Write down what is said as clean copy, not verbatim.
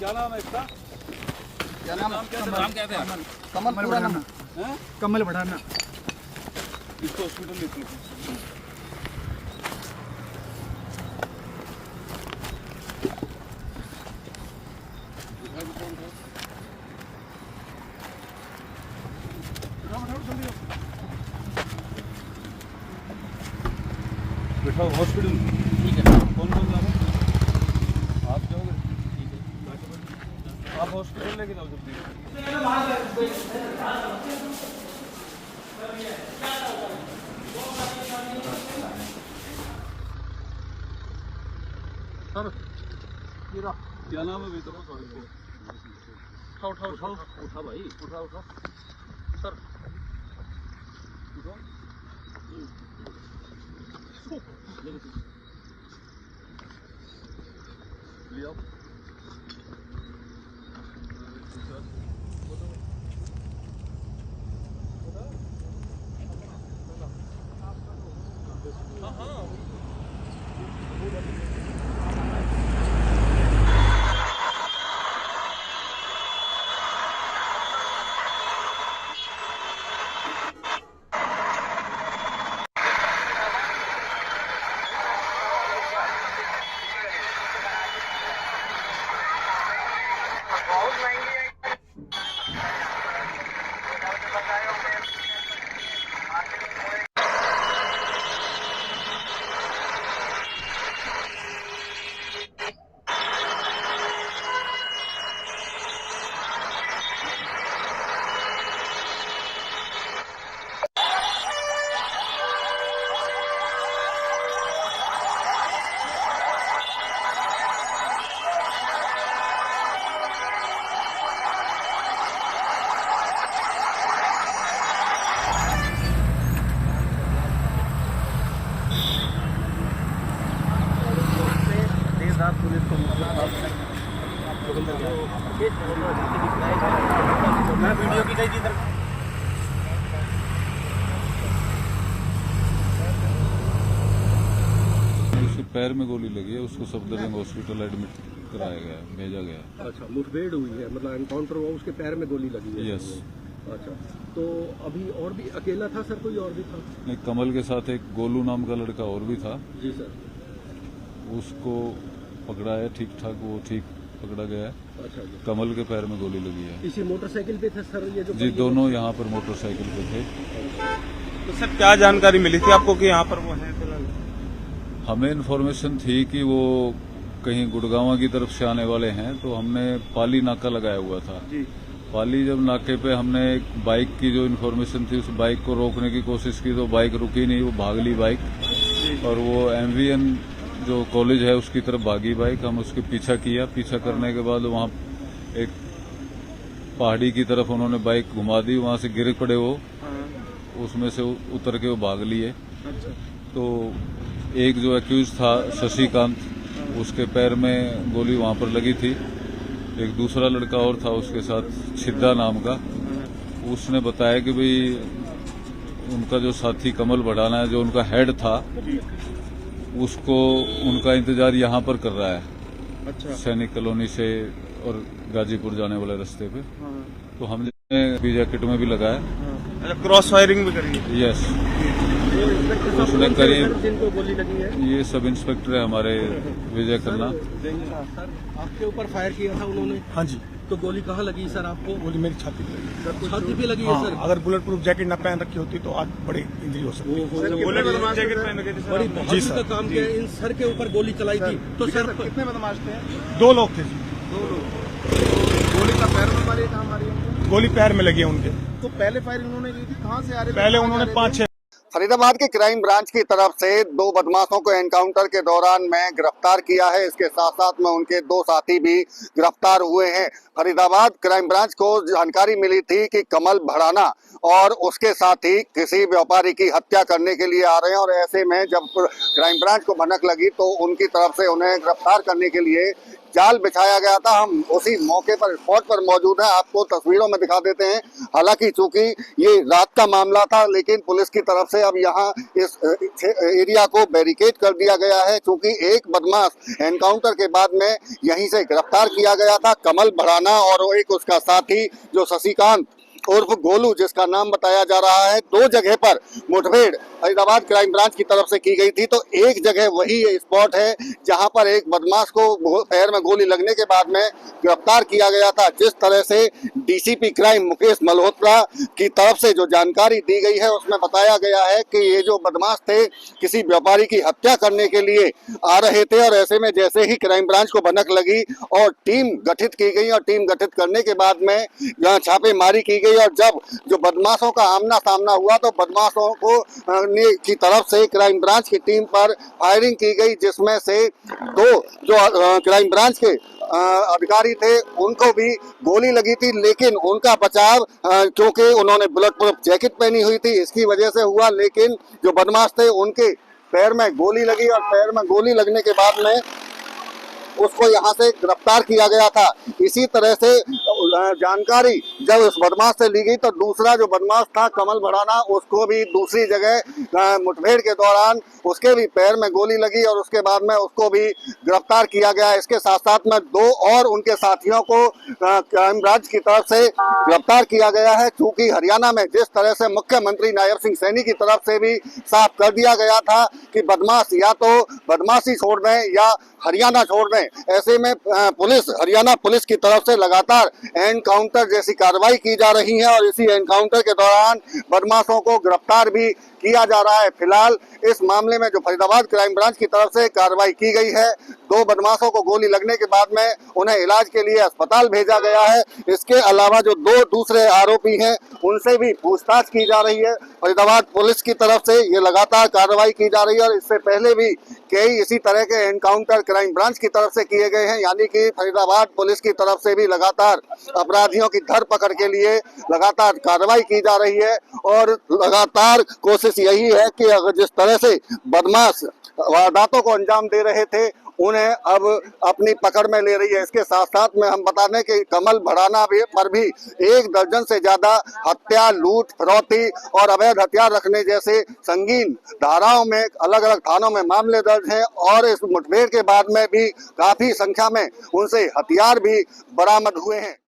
क्या नाम है इसका? क्या नाम नाम क्या था? कमल पूरा नाम हैं? कमल बढ़ाना। इसको हॉस्पिटल ले चलो। बिठाओ हॉस्पिटल। ठीक है। कौन जा रहा है? आप जाओगे? ठीक है। आप हॉस्पिटल लेके जाओ जल्दी। सर क्या नाम है बेटा? उठा भाई। उठा सर। ले आओ। पुलिस को मैं वीडियो की गई थी इधर। उसके पैर में गोली लगी है, उसको सफदरजंग हॉस्पिटल एडमिट कराया गया है, भेजा गया है। अच्छा, मुठभेड़ हुई है, मतलब एनकाउंटर हुआ, उसके पैर में गोली लगी है। यस। अच्छा, तो अभी और भी अकेला था सर, कोई और भी था? नहीं, कमल के साथ एक गोलू नाम का लड़का और भी था। जी सर। उसको पकड़ा है, ठीक ठाक, वो ठीक पकड़ा गया है। अच्छा जी। कमल के पैर में गोली लगी है। इसी मोटरसाइकिल पे थे सर ये जो? जी, दोनों यहाँ पर मोटरसाइकिल पे थे। तो सर क्या जानकारी मिली थी आपको कि यहाँ पर वो है फिलहाल? हमें इन्फॉर्मेशन थी कि वो कहीं गुड़गांव की तरफ से आने वाले हैं, तो हमने पाली नाका लगाया हुआ था। जी। पाली जब नाके पे हमने एक बाइक की जो इन्फॉर्मेशन थी, उस बाइक को रोकने की कोशिश की तो बाइक रुकी नहीं, वो भाग ली बाइक। और वो MVN जो कॉलेज है उसकी तरफ भागी बाइक। हम उसके पीछा किया, पीछा करने के बाद वहाँ एक पहाड़ी की तरफ उन्होंने बाइक घुमा दी, वहाँ से गिर पड़े वो, उसमें से उतर के वो भाग लिए। अच्छा। तो एक जो एक्यूज था शशिकांत, उसके पैर में गोली वहाँ पर लगी थी। एक दूसरा लड़का और था उसके साथ, छिद्दा नाम का, उसने बताया कि भाई उनका जो साथी कमल बढ़ाना है, जो उनका हेड था, उसको उनका इंतजार यहाँ पर कर रहा है। अच्छा। सैनिक कॉलोनी से और गाजीपुर जाने वाले रास्ते पे। हाँ। तो हमने भी जैकेट में भी लगाया। अच्छा, क्रॉस फायरिंग भी करी है? यस। उसने करीब, जिनको गोली लगी है? ये सब इंस्पेक्टर है हमारे, विजय खन्ना। सर आपके ऊपर फायर किया था उन्होंने? हाँ जी। तो गोली कहाँ लगी सर आपको? गोली मेरी छाती पे लगी। छाती पे लगी है हाँ, सर? अगर बुलेट प्रूफ जैकेट न पहन रखी होती तो आज बड़ी इंजरी हो सकती है। बोले बदमाश जैकेट पहन रखे थे सर? बड़ी जी बहादुरी सर, का काम किया, इन सर के ऊपर गोली चलाई थी। तो सर कितने बदमाश थे? 2 लोग थे जी। गोली का पैर में मारी था हमारी? गोली पैर में लगी है उनके। तो पहले फायर उन्होंने की थी, कहाँ से आ रहे थे? पहले उन्होंने 5-6 फरीदाबाद की क्राइम ब्रांच की तरफ से 2 बदमाशों को एनकाउंटर के दौरान में गिरफ्तार किया है। इसके साथ साथ में उनके 2 साथी भी गिरफ्तार हुए हैं। फरीदाबाद क्राइम ब्रांच को जानकारी मिली थी कि कमल भड़ाना और उसके साथी किसी व्यापारी की हत्या करने के लिए आ रहे हैं, और ऐसे में जब क्राइम ब्रांच को भनक लगी तो उनकी तरफ से उन्हें गिरफ्तार करने के लिए जाल बिछाया गया था। हम उसी मौके पर स्पॉट पर मौजूद हैं, आपको तस्वीरों में दिखा देते हैं। हालांकि चूंकि ये रात का मामला था, लेकिन पुलिस की तरफ से अब यहाँ इस एरिया को बैरिकेड कर दिया गया है। चूंकि एक बदमाश एनकाउंटर के बाद में यहीं से गिरफ्तार किया गया था, कमल भड़ाना, और एक उसका साथी जो शशिकांत उर्फ गोलू जिसका नाम बताया जा रहा है। दो जगह पर मुठभेड़ फरीदाबाद क्राइम ब्रांच की तरफ से की गई थी, तो एक जगह वही स्पॉट है जहां पर एक बदमाश को पैर में गोली लगने के बाद में गिरफ्तार किया गया था। जिस तरह से डीसीपी क्राइम मुकेश मल्होत्रा की तरफ से जो जानकारी दी गई है उसमें बताया गया है कि ये जो बदमाश थे किसी व्यापारी की हत्या करने के लिए आ रहे थे, और ऐसे में जैसे ही क्राइम ब्रांच को भनक लगी और टीम गठित की गई, और टीम गठित करने के बाद में यहाँ छापेमारी की गई, और जब जो बदमाशों का आमना सामना हुआ तो बदमाशों को की तरफ से क्राइम ब्रांच की टीम पर फायरिंग की गई, जिसमें से दो जो क्राइम ब्रांच के अधिकारी थे उनको भी गोली लगी थी, लेकिन उनका बचाव क्योंकि उन्होंने बुलेट प्रूफ जैकेट पहनी हुई थी इसकी वजह से हुआ। लेकिन जो बदमाश थे उनके पैर में गोली लगी, और पैर में गोली लगने के बाद में उसको यहाँ से गिरफ्तार किया गया था। इसी तरह से जानकारी जब उस बदमाश से ली गई तो दूसरा जो बदमाश था कमल भड़ाना, उसको भी दूसरी जगह मुठभेड़ के दौरान उसके भी पैर में गोली लगी, और उसके बाद में उसको भी गिरफ्तार किया गया। इसके साथ साथ में दो और उनके साथियों को क्राइम ब्रांच की तरफ से गिरफ्तार किया गया है। चूंकि हरियाणा में जिस तरह से मुख्यमंत्री नायब सिंह सैनी की तरफ से भी साफ कर दिया गया था कि बदमाश या तो बदमाशी छोड़ दें या हरियाणा छोड़ दें, ऐसे में पुलिस हरियाणा पुलिस की तरफ से लगातार एनकाउंटर जैसी कार्रवाई की जा रही है, और इसी एनकाउंटर के दौरान बदमाशों को गिरफ्तार भी किया जा रहा है। फिलहाल इस मामले में जो फरीदाबाद क्राइम ब्रांच की तरफ से कार्रवाई की गई है, दो बदमाशों को गोली लगने के बाद में उन्हें इलाज के लिए अस्पताल भेजा गया है। इसके अलावा जो दो दूसरे आरोपी हैं उनसे भी पूछताछ की जा रही है। फरीदाबाद पुलिस की तरफ से ये लगातार कार्रवाई की जा रही है, और इससे पहले भी कई इसी तरह के एनकाउंटर क्राइम ब्रांच की तरफ से किए गए हैं। यानी कि फरीदाबाद पुलिस की तरफ से भी लगातार अपराधियों की धरपकड़ के लिए लगातार कार्रवाई की जा रही है, और लगातार कोशिश यही है कि अगर जिस तरह से बदमाश वारदातों को अंजाम दे रहे थे उन्हें अब अपनी पकड़ में ले रही है। इसके साथ साथ में हम बता दें कि कमल भड़ाना पर भी 1 दर्जन से ज्यादा हत्या, लूट, फिरौती और अवैध हथियार रखने जैसे संगीन धाराओं में अलग अलग थानों में मामले दर्ज हैं, और इस मुठभेड़ के बाद में भी काफी संख्या में उनसे हथियार भी बरामद हुए हैं।